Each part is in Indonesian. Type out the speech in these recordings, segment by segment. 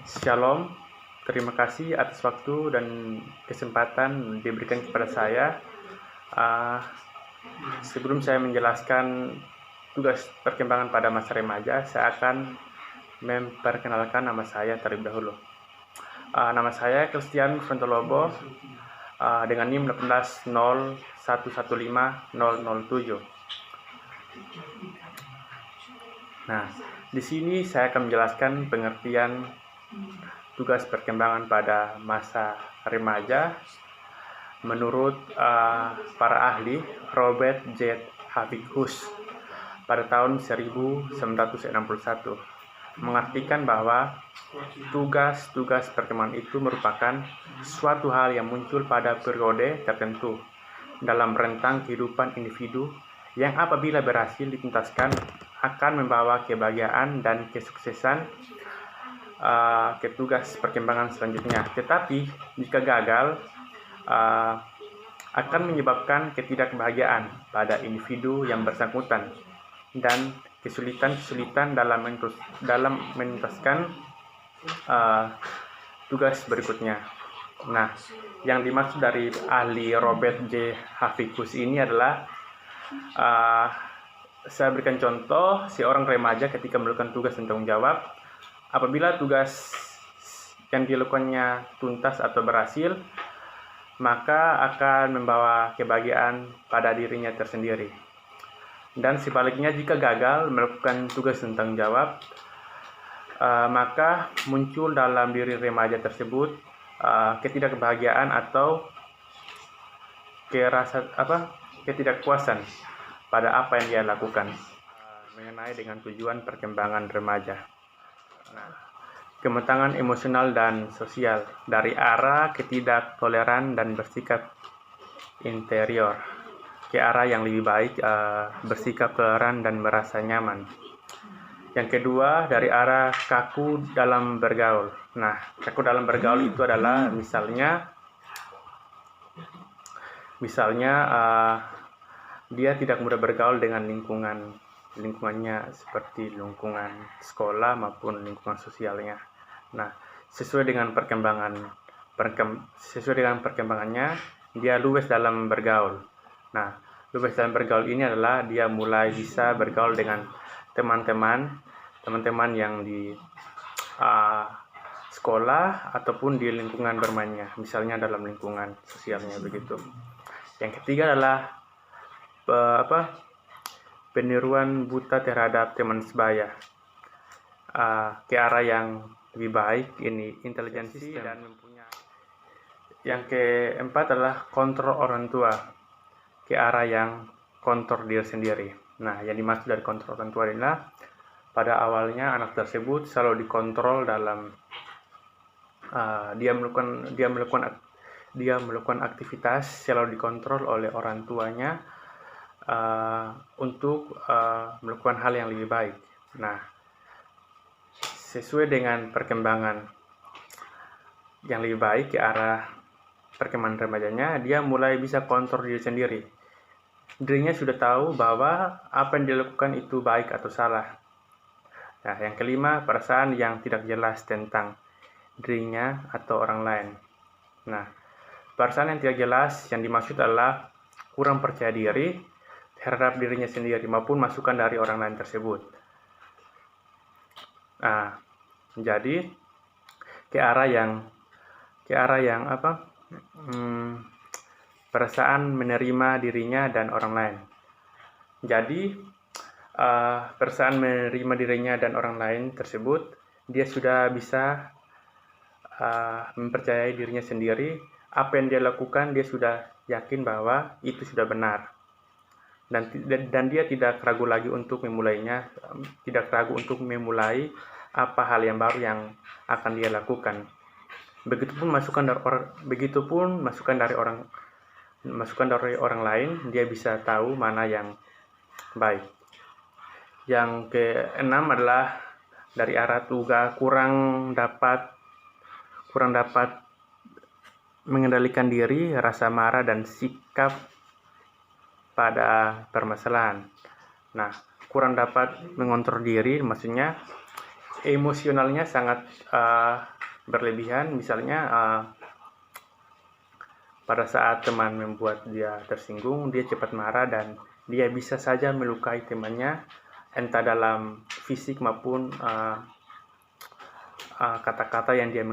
Shalom, terima kasih atas waktu dan kesempatan diberikan kepada saya. Sebelum saya menjelaskan tugas perkembangan pada masa remaja, saya akan memperkenalkan nama saya terlebih dahulu. Nama saya Christian Frontolobo dengan NIM 1801150007. Nah, di sini saya akan menjelaskan pengertian tugas perkembangan pada masa remaja menurut para ahli Robert J. Havikus pada tahun 1961 mengartikan bahwa tugas-tugas perkembangan itu merupakan suatu hal yang muncul pada periode tertentu dalam rentang kehidupan individu yang apabila berhasil dituntaskan akan membawa kebahagiaan dan kesuksesan ke tugas perkembangan selanjutnya. Tetapi jika gagal akan menyebabkan ketidakbahagiaan pada individu yang bersangkutan dan kesulitan-kesulitan dalam menuntaskan tugas berikutnya. Nah, yang dimaksud dari ahli Robert J. Havikus ini adalah saya berikan contoh seorang remaja ketika melakukan tugas dan tanggung jawab. Apabila tugas yang dilakukannya tuntas atau berhasil, maka akan membawa kebahagiaan pada dirinya tersendiri. Dan sebaliknya jika gagal melakukan tugas dan tanggung jawab, maka muncul dalam diri remaja tersebut ketidakbahagiaan atau ketidakpuasan pada apa yang dia lakukan mengenai dengan tujuan perkembangan remaja. Nah, kematangan emosional dan sosial dari arah ketidaktoleran dan bersikap interior ke arah yang lebih baik, bersikap toleran dan merasa nyaman. Yang kedua, dari arah kaku dalam bergaul. Nah, kaku dalam bergaul itu adalah misalnya dia tidak mudah bergaul dengan lingkungannya seperti lingkungan sekolah maupun lingkungan sosialnya. Nah, sesuai dengan perkembangannya, dia luwes dalam bergaul. Nah, luwes dalam bergaul ini adalah dia mulai bisa bergaul dengan teman-teman yang di sekolah ataupun di lingkungan bermainnya, misalnya dalam lingkungan sosialnya begitu. Yang ketiga adalah peniruan buta terhadap teman sebaya ke arah yang lebih baik, ini intelijensi dan mempunyai. Yang keempat adalah kontrol orang tua ke arah yang kontrol diri sendiri. Nah, yang dimaksud dari kontrol orang tua adalah pada awalnya anak tersebut selalu dikontrol dalam dia melakukan aktivitas selalu dikontrol oleh orang tuanya untuk melakukan hal yang lebih baik. Nah, sesuai dengan perkembangan yang lebih baik ke arah perkembangan remajanya, dia mulai bisa kontrol diri sendiri. Dirinya sudah tahu bahwa apa yang dilakukan itu baik atau salah. Nah, yang kelima, perasaan yang tidak jelas tentang dirinya atau orang lain. Nah, perasaan yang tidak jelas yang dimaksud adalah kurang percaya diri terhadap dirinya sendiri maupun masukan dari orang lain tersebut. Nah, jadi ke arah yang perasaan menerima dirinya dan orang lain. Jadi perasaan menerima dirinya dan orang lain tersebut, dia sudah bisa mempercayai dirinya sendiri. Apa yang dia lakukan, dia sudah yakin bahwa itu sudah benar. Dan dia tidak ragu lagi untuk memulainya, tidak ragu untuk memulai apa hal yang baru yang akan dia lakukan. Begitupun masukan dari orang lain, dia bisa tahu mana yang baik. Yang keenam adalah dari arah tugas kurang dapat mengendalikan diri, rasa marah dan sikap pada permasalahan. Nah, kurang dapat mengontrol diri maksudnya emosionalnya sangat berlebihan. Misalnya pada saat teman membuat dia tersinggung, dia cepat marah dan dia bisa saja melukai temannya, entah dalam fisik maupun kata-kata yang dia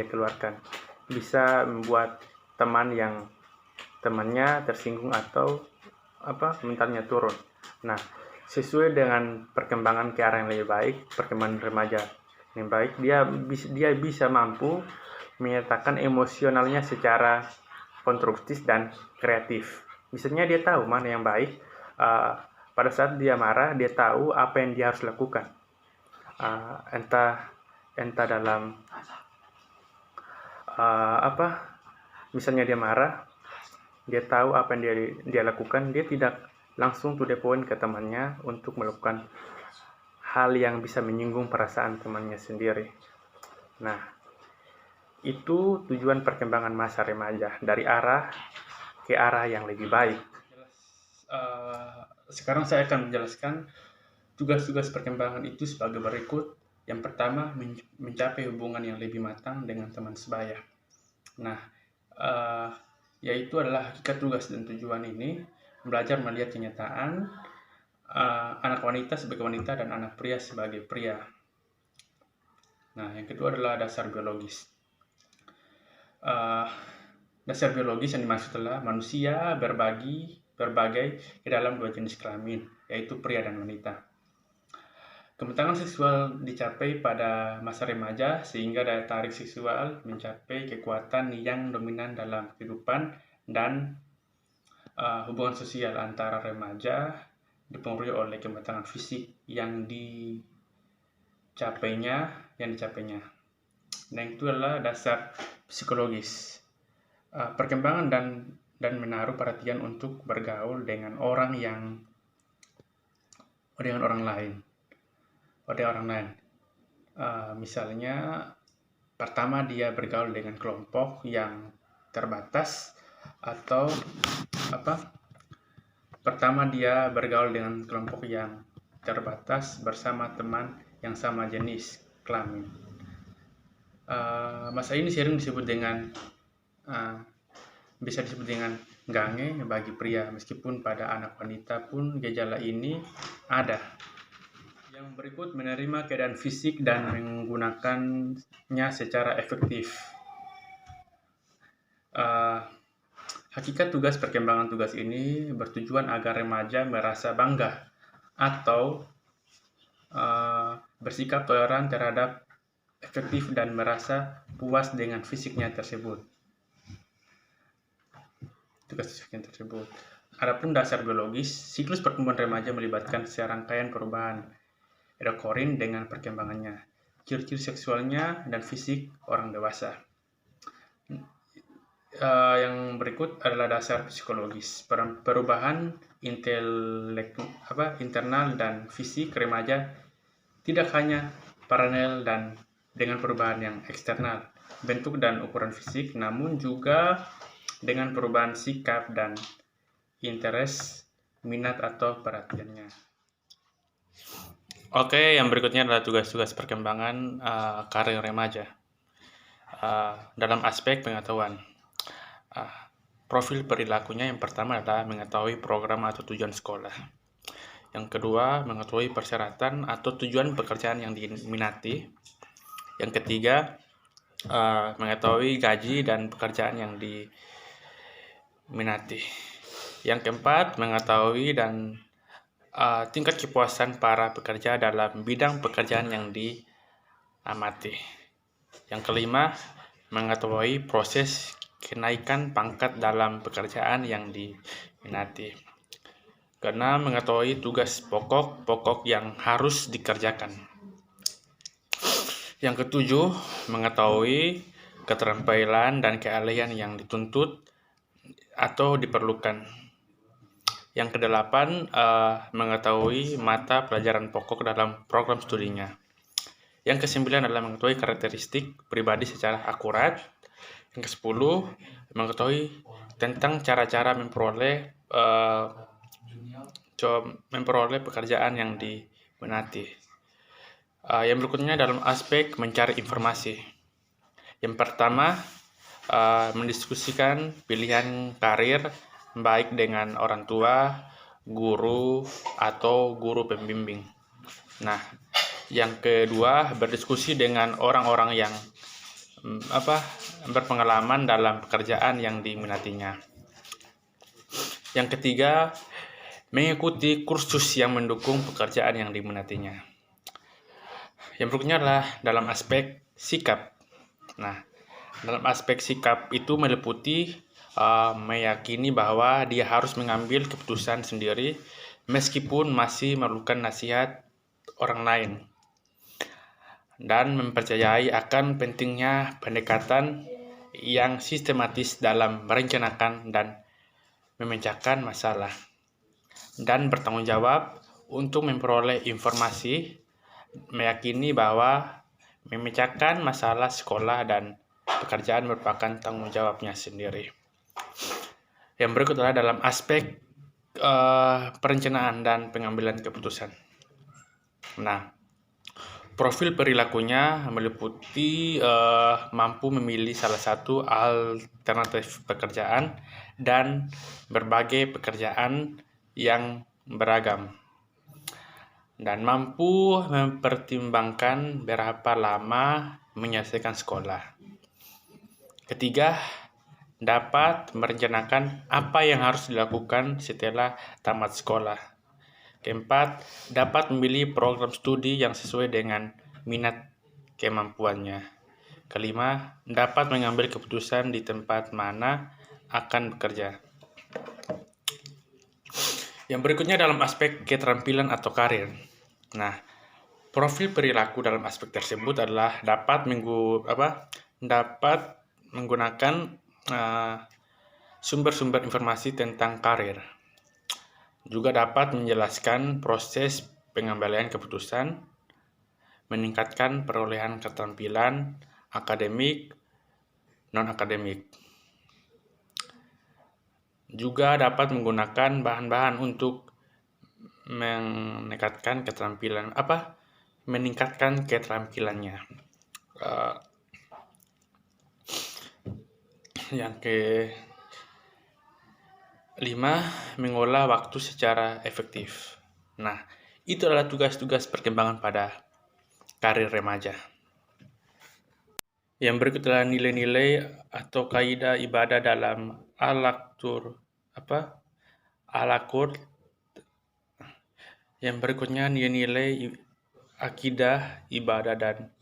keluarkan, bisa membuat temannya tersinggung atau mentalnya turun. Nah, sesuai dengan perkembangan ke arah yang lebih baik, perkembangan remaja yang baik, dia bisa mampu menyatakan emosionalnya secara konstruktif dan kreatif. Misalnya dia tahu mana yang baik. Pada saat dia marah, dia tahu apa yang dia harus lakukan. Entah dalam misalnya dia marah, dia tahu apa yang dia lakukan. Dia tidak langsung to the point ke temannya untuk melakukan hal yang bisa menyinggung perasaan temannya sendiri. Nah, itu tujuan perkembangan masa remaja, dari arah ke arah yang lebih baik. Sekarang saya akan menjelaskan tugas-tugas perkembangan itu sebagai berikut. Yang pertama, mencapai hubungan yang lebih matang dengan teman sebaya. Nah, yaitu adalah hakikat tugas dan tujuan ini, belajar melihat kenyataan anak wanita sebagai wanita dan anak pria sebagai pria. Nah, yang kedua adalah dasar biologis. Dasar biologis yang dimaksud adalah manusia berbagai ke dalam dua jenis kelamin, yaitu pria dan wanita. Kematangan seksual dicapai pada masa remaja sehingga daya tarik seksual mencapai kekuatan yang dominan dalam kehidupan, dan hubungan sosial antara remaja dipengaruhi oleh kematangan fisik yang dicapainya. Dan itu adalah dasar psikologis. Perkembangan dan menaruh perhatian untuk bergaul dengan orang lain. Misalnya, pertama dia bergaul dengan kelompok yang terbatas, atau bersama teman yang sama jenis kelamin. Masa ini sering bisa disebut dengan gange bagi pria, meskipun pada anak wanita pun gejala ini ada. Yang berikut, menerima keadaan fisik dan menggunakannya secara efektif. Hakikat tugas perkembangan tugas ini bertujuan agar remaja merasa bangga atau bersikap toleran terhadap efektif dan merasa puas dengan fisiknya tersebut. Adapun dasar biologis, siklus pertumbuhan remaja melibatkan serangkaian perubahan endokrine dengan perkembangannya, ciri-ciri seksualnya, dan fisik orang dewasa. Yang berikut adalah dasar psikologis. Perubahan internal dan fisik remaja tidak hanya paralel dan dengan perubahan yang eksternal, bentuk dan ukuran fisik, namun juga dengan perubahan sikap dan interest, minat atau perhatiannya. Oke, yang berikutnya adalah tugas-tugas perkembangan karir remaja dalam aspek pengetahuan. Profil perilakunya yang pertama adalah mengetahui program atau tujuan sekolah. Yang kedua, mengetahui persyaratan atau tujuan pekerjaan yang diminati. Yang ketiga, mengetahui gaji dan pekerjaan yang diminati. Yang keempat, mengetahui dan tingkat kepuasan para pekerja dalam bidang pekerjaan yang diamati. Yang kelima, mengetahui proses kenaikan pangkat dalam pekerjaan yang diminati. Keenam, mengetahui tugas pokok yang harus dikerjakan. Yang ketujuh, mengetahui keterampilan dan keahlian yang dituntut atau diperlukan. Yang kedelapan, mengetahui mata pelajaran pokok dalam program studinya. Yang kesembilan adalah mengetahui karakteristik pribadi secara akurat. Yang kesepuluh, mengetahui tentang cara-cara memperoleh pekerjaan yang diminati. Yang berikutnya dalam aspek mencari informasi. Yang pertama, mendiskusikan pilihan karir baik dengan orang tua, guru, atau guru pembimbing. Nah, yang kedua, berdiskusi dengan orang-orang yang berpengalaman dalam pekerjaan yang diminatinya. Yang ketiga, mengikuti kursus yang mendukung pekerjaan yang diminatinya. Yang berikutnya adalah dalam aspek sikap. Nah, dalam aspek sikap itu meliputi meyakini bahwa dia harus mengambil keputusan sendiri meskipun masih memerlukan nasihat orang lain, dan mempercayai akan pentingnya pendekatan yang sistematis dalam merencanakan dan memecahkan masalah, dan bertanggung jawab untuk memperoleh informasi, meyakini bahwa memecahkan masalah sekolah dan pekerjaan merupakan tanggung jawabnya sendiri. Yang berikut adalah dalam aspek perencanaan dan pengambilan keputusan. Nah, profil perilakunya meliputi mampu memilih salah satu alternatif pekerjaan dan berbagai pekerjaan yang beragam, dan mampu mempertimbangkan berapa lama menyelesaikan sekolah. Ketiga, dapat merencanakan apa yang harus dilakukan setelah tamat sekolah. Keempat, dapat memilih program studi yang sesuai dengan minat kemampuannya. Kelima, dapat mengambil keputusan di tempat mana akan bekerja. Yang berikutnya dalam aspek keterampilan atau karir. Nah, profil perilaku dalam aspek tersebut adalah dapat menggunakan sumber-sumber informasi tentang karir. Juga dapat menjelaskan proses pengambilan keputusan, meningkatkan perolehan keterampilan akademik, non-akademik. Juga dapat menggunakan bahan-bahan untuk meningkatkan keterampilannya. Yang kelima, mengolah waktu secara efektif. Nah, itu adalah tugas-tugas perkembangan pada karir remaja. Yang berikut adalah nilai-nilai atau kaidah ibadah dalam al-Qur'an. Yang berikutnya nilai-nilai akidah, ibadah, dan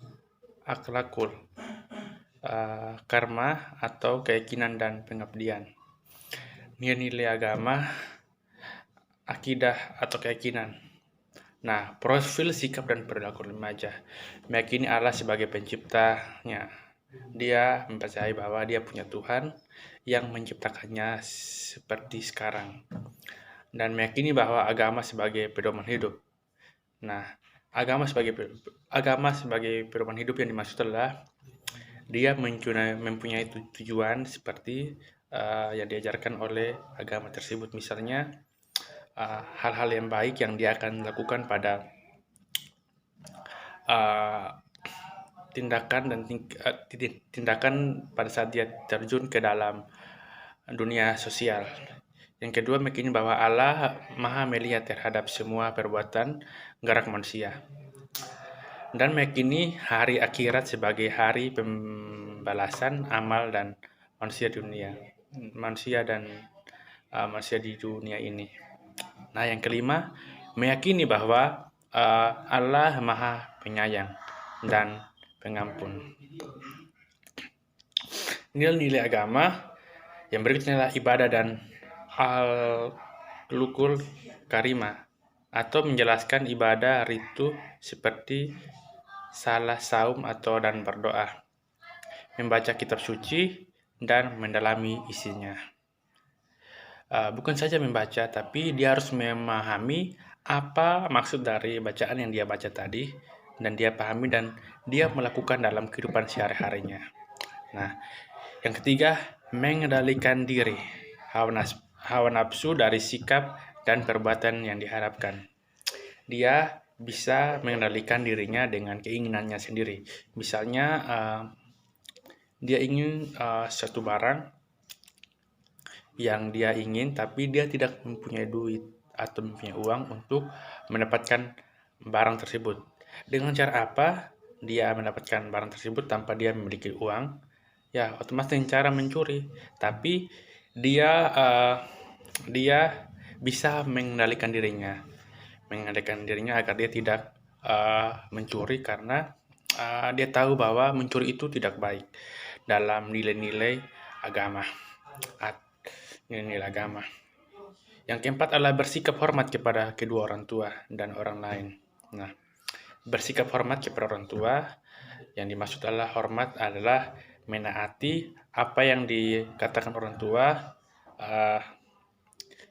akhlakul karma atau keyakinan dan pengabdian. Nilai-nilai agama, akidah atau keyakinan. Nah, profil sikap dan perilaku remaja. Meyakini Allah sebagai penciptanya. Dia mempercayai bahwa dia punya Tuhan yang menciptakannya seperti sekarang, dan meyakini bahwa agama sebagai pedoman hidup. Nah, agama sebagai pedoman hidup yang dimaksud adalah dia mempunyai tujuan seperti yang diajarkan oleh agama tersebut. Misalnya hal-hal yang baik yang dia akan lakukan pada tindakan pada saat dia terjun ke dalam dunia sosial. Yang kedua, meyakini bahwa Allah Maha melihat terhadap semua perbuatan gerak manusia, dan meyakini hari akhirat sebagai hari pembalasan amal dan manusia di dunia ini. Nah, yang kelima, meyakini bahwa Allah Maha Penyayang dan Pengampun. Nilai-nilai agama yang berikutnya adalah ibadah dan al-lukul karimah, atau menjelaskan ibadah ritu seperti salah saum dan berdoa, membaca kitab suci, dan mendalami isinya. Bukan saja membaca, tapi dia harus memahami apa maksud dari bacaan yang dia baca tadi, dan dia pahami dan dia melakukan dalam kehidupan sehari-harinya. Nah, yang ketiga, mengendalikan diri, hawa nafsu dari sikap dan perbuatan yang diharapkan. Dia bisa mengendalikan dirinya dengan keinginannya sendiri. Misalnya dia ingin suatu barang yang dia ingin, tapi dia tidak mempunyai duit atau mempunyai uang untuk mendapatkan barang tersebut. Dengan cara apa dia mendapatkan barang tersebut tanpa dia memiliki uang? Ya, otomatis dengan cara mencuri. Tapi dia bisa mengendalikan dirinya agar dia tidak mencuri, karena dia tahu bahwa mencuri itu tidak baik dalam nilai-nilai agama. Nilai-nilai agama. Yang keempat adalah bersikap hormat kepada kedua orang tua dan orang lain. Nah, bersikap hormat kepada orang tua, yang dimaksud adalah hormat adalah menaati apa yang dikatakan orang tua,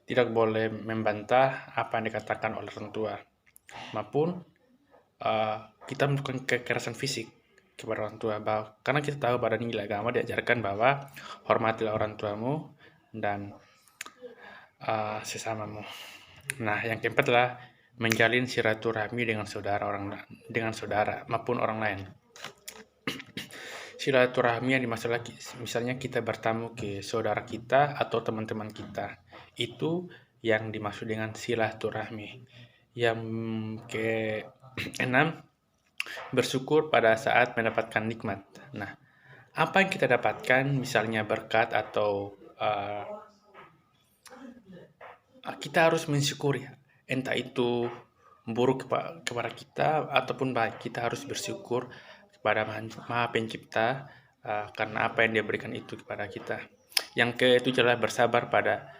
tidak boleh membantah apa yang dikatakan oleh orang tua, maupun kita melakukan kekerasan fisik kepada orang tua, karena kita tahu pada nilai agama diajarkan bahwa hormatilah orang tuamu dan sesamamu. Nah, yang keempat adalah menjalin silaturahmi dengan saudara maupun orang lain. Silaturahmi yang dimaksud lagi, misalnya kita bertamu ke saudara kita atau teman-teman kita, itu yang dimaksud dengan silaturahmi. Yang keenam, bersyukur pada saat mendapatkan nikmat. Nah, apa yang kita dapatkan, misalnya berkat atau kita harus mensyukuri, entah itu buruk kepada kita ataupun baik, kita harus bersyukur kepada Maha Pencipta karena apa yang Dia berikan itu kepada kita. Yang ketujuh adalah bersabar pada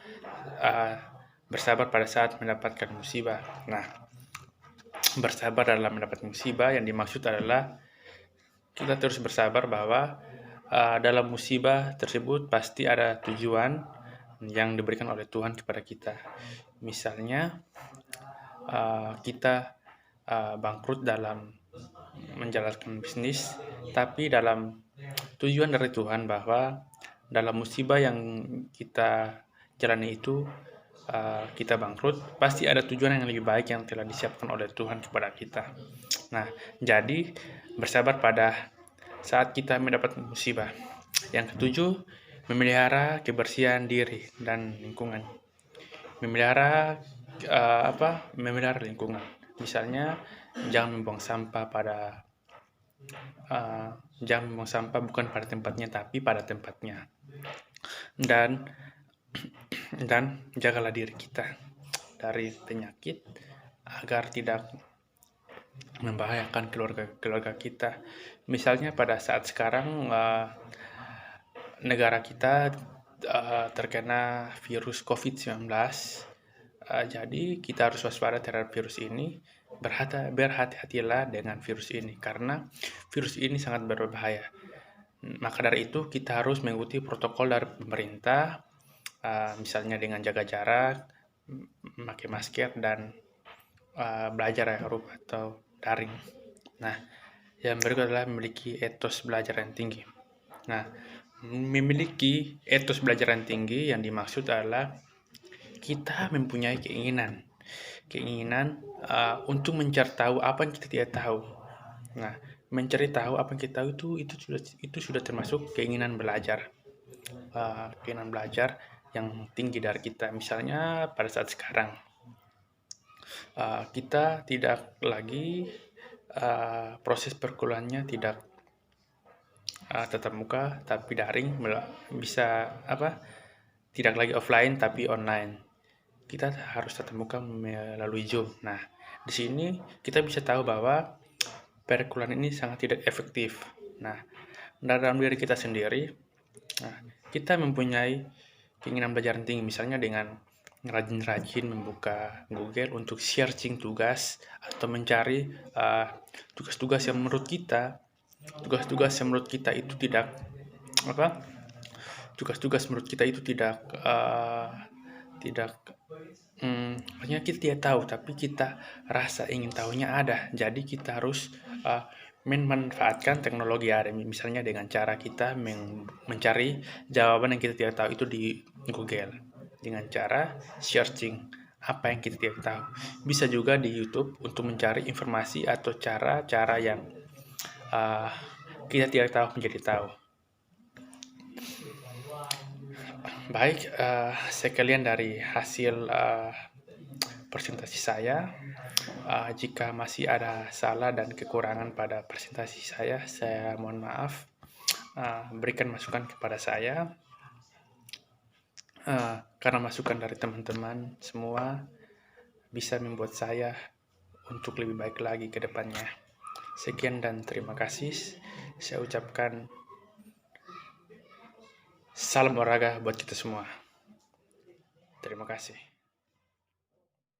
saat mendapatkan musibah. Nah, bersabar dalam mendapatkan musibah yang dimaksud adalah kita terus bersabar bahwa dalam musibah tersebut pasti ada tujuan yang diberikan oleh Tuhan kepada kita. Misalnya kita bangkrut dalam menjalankan bisnis, tapi dalam tujuan dari Tuhan bahwa dalam musibah yang kita jalani itu kita bangkrut, pasti ada tujuan yang lebih baik yang telah disiapkan oleh Tuhan kepada kita. Nah, jadi bersabar pada saat kita mendapat musibah. Yang ketujuh, memelihara kebersihan diri dan lingkungan. Memelihara lingkungan. Misalnya jangan membuang sampah bukan pada tempatnya, tapi pada tempatnya. Dan jagalah diri kita dari penyakit agar tidak membahayakan keluarga kita. Misalnya pada saat sekarang negara kita terkena virus COVID-19, jadi kita harus waspada terhadap virus ini. Berhati-hatilah dengan virus ini, karena virus ini sangat berbahaya. Maka dari itu kita harus mengikuti protokol dari pemerintah, misalnya dengan jaga jarak, memakai masker, dan belajar rumah atau daring. Nah, yang berikut adalah memiliki etos belajar yang tinggi. Nah, memiliki etos belajar yang tinggi yang dimaksud adalah kita mempunyai keinginan untuk mencari tahu apa yang kita tidak tahu. Nah, mencari tahu apa yang kita tahu itu sudah termasuk keinginan belajar. Keinginan belajar yang tinggi dari kita. Misalnya pada saat sekarang kita tidak lagi proses perkuliahannya tidak tatap muka tapi daring, bisa tidak lagi offline tapi online. Kita harus tatap muka melalui Zoom. Nah, di sini kita bisa tahu bahwa perkuliahan ini sangat tidak efektif. Nah, dalam diri kita sendiri, kita mempunyai keinginan belajar tinggi, misalnya dengan rajin-rajin membuka Google untuk searching tugas atau mencari tugas-tugas yang menurut kita itu tidak hanya kita tidak tahu, tapi kita rasa ingin tahunya ada. Jadi kita harus memanfaatkan teknologi ada, misalnya dengan cara kita mencari jawaban yang kita tidak tahu itu di Google dengan cara searching apa yang kita tidak tahu. Bisa juga di YouTube untuk mencari informasi atau cara-cara yang kita tidak tahu menjadi tahu. Baik, sekalian dari hasil presentasi saya. Jika masih ada salah dan kekurangan pada presentasi saya mohon maaf. Berikan masukan kepada saya, karena masukan dari teman-teman semua bisa membuat saya untuk lebih baik lagi ke depannya. Sekian dan terima kasih. Saya ucapkan salam olahraga buat kita semua. Terima kasih.